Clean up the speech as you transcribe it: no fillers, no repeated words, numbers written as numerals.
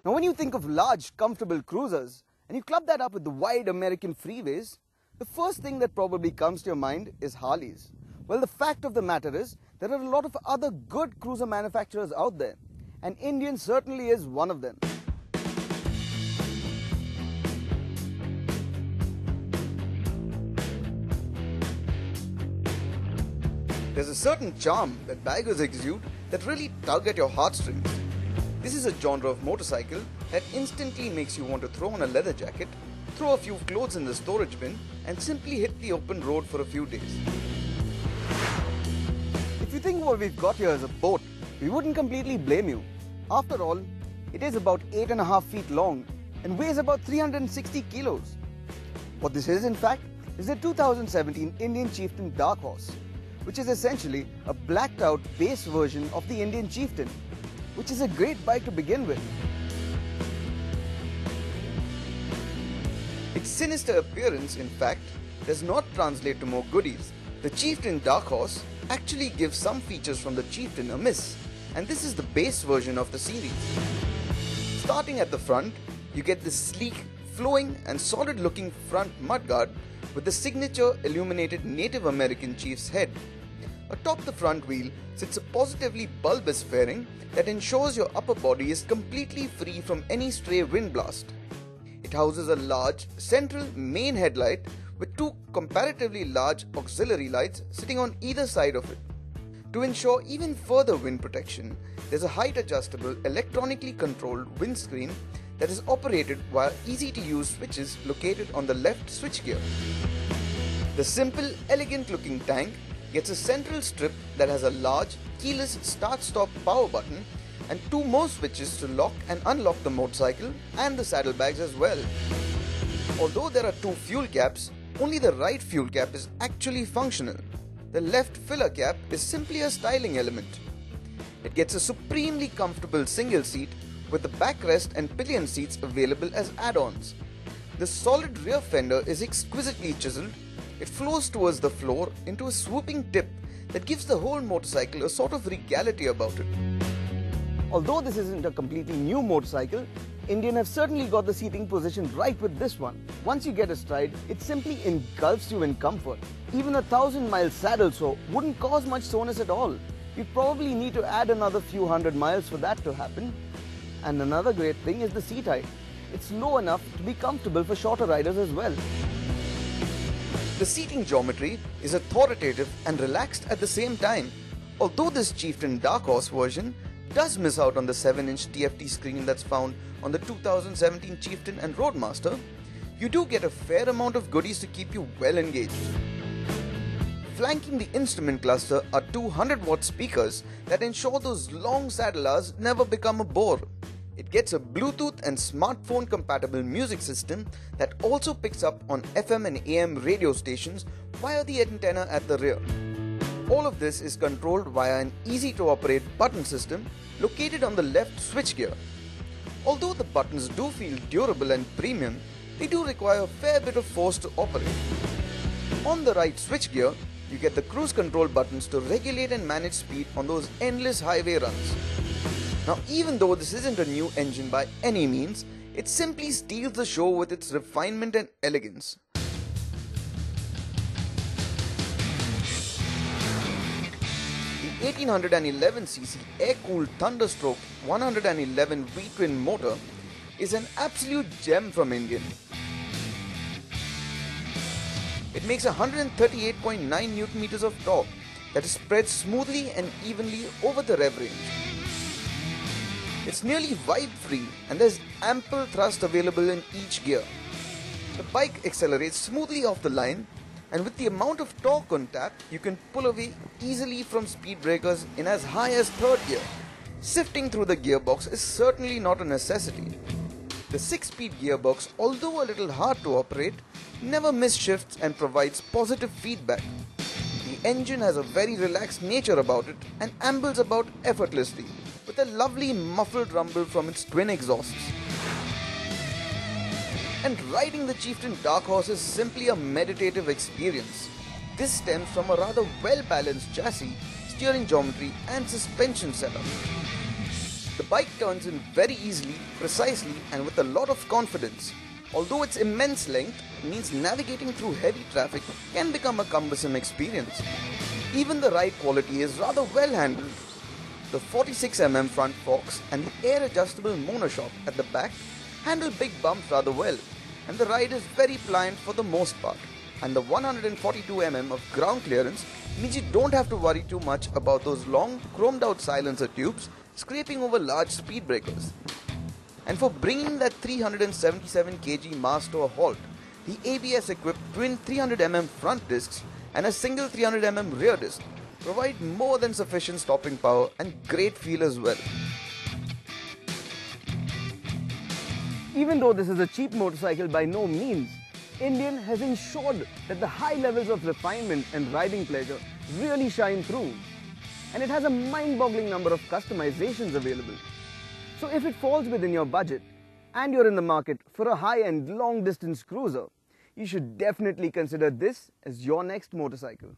Now when you think of large, comfortable cruisers, and you club that up with the wide American freeways, the first thing that probably comes to your mind is Harleys. Well, the fact of the matter is, there are a lot of other good cruiser manufacturers out there, and Indian certainly is one of them. There's a certain charm that baggers exude that really tug at your heartstrings. This is a genre of motorcycle that instantly makes you want to throw on a leather jacket, throw a few clothes in the storage bin, and simply hit the open road for a few days. If you think what we've got here is a boat, we wouldn't completely blame you. After all, it is about 8.5 feet long and weighs about 360 kilos. What this is, in fact, is the 2017 Indian Chieftain Dark Horse, which is essentially a blacked out base version of the Indian Chieftain, which is a great bike to begin with. Its sinister appearance, in fact, does not translate to more goodies. The Chieftain Dark Horse actually gives some features from the Chieftain a miss, and this is the base version of the series. Starting at the front, you get this sleek, flowing and solid looking front mudguard with the signature illuminated Native American chief's head. Atop the front wheel sits a positively bulbous fairing that ensures your upper body is completely free from any stray wind blast. It houses a large central main headlight with two comparatively large auxiliary lights sitting on either side of it. To ensure even further wind protection, there's a height adjustable electronically controlled windscreen that is operated via easy-to-use switches located on the left switchgear. The simple, elegant-looking tank gets a central strip that has a large, keyless start-stop power button and two more switches to lock and unlock the motorcycle and the saddlebags as well. Although there are two fuel caps, only the right fuel cap is actually functional. The left filler cap is simply a styling element. It gets a supremely comfortable single seat with the backrest and pillion seats available as add-ons. The solid rear fender is exquisitely chiseled. It flows towards the floor into a swooping tip that gives the whole motorcycle a sort of regality about it. Although this isn't a completely new motorcycle, Indian have certainly got the seating position right with this one. Once you get astride, it simply engulfs you in comfort. Even 1,000-mile saddle sore wouldn't cause much soreness at all. You'd probably need to add another few hundred miles for that to happen. And another great thing is the seat height. It's low enough to be comfortable for shorter riders as well. The seating geometry is authoritative and relaxed at the same time. Although this Chieftain Dark Horse version does miss out on the 7-inch TFT screen that's found on the 2017 Chieftain and Roadmaster, you do get a fair amount of goodies to keep you well engaged. Flanking the instrument cluster are 200-watt speakers that ensure those long saddle hours never become a bore. It gets a Bluetooth and smartphone compatible music system that also picks up on FM and AM radio stations via the antenna at the rear. All of this is controlled via an easy to operate button system located on the left switchgear. Although the buttons do feel durable and premium, they do require a fair bit of force to operate. On the right switchgear, you get the cruise control buttons to regulate and manage speed on those endless highway runs. Now, even though this isn't a new engine by any means, it simply steals the show with its refinement and elegance. The 1811cc air-cooled Thunderstroke 111 V-twin motor is an absolute gem from Indian. It makes 138.9 Nm of torque that is spread smoothly and evenly over the rev range. It's nearly vibe-free and there's ample thrust available in each gear. The bike accelerates smoothly off the line, and with the amount of torque on tap, you can pull away easily from speed breakers in as high as 3rd gear. Sifting through the gearbox is certainly not a necessity. The 6-speed gearbox, although a little hard to operate, never misshifts and provides positive feedback. The engine has a very relaxed nature about it and ambles about effortlessly, with a lovely muffled rumble from its twin exhausts. And riding the Chieftain Dark Horse is simply a meditative experience. This stems from a rather well-balanced chassis, steering geometry and suspension setup. The bike turns in very easily, precisely and with a lot of confidence. Although its immense length means navigating through heavy traffic can become a cumbersome experience. Even the ride quality is rather well handled. The 46mm front forks and the air-adjustable monoshock at the back handle big bumps rather well, and the ride is very pliant for the most part. And the 142mm of ground clearance means you don't have to worry too much about those long chromed out silencer tubes scraping over large speed breakers. And for bringing that 377 kg mass to a halt, the ABS equipped twin 300mm front discs and a single 300mm rear disc provide more than sufficient stopping power and great feel as well. Even though this is a cheap motorcycle by no means, Indian has ensured that the high levels of refinement and riding pleasure really shine through. And it has a mind-boggling number of customizations available. So if it falls within your budget and you're in the market for a high-end long-distance cruiser, you should definitely consider this as your next motorcycle.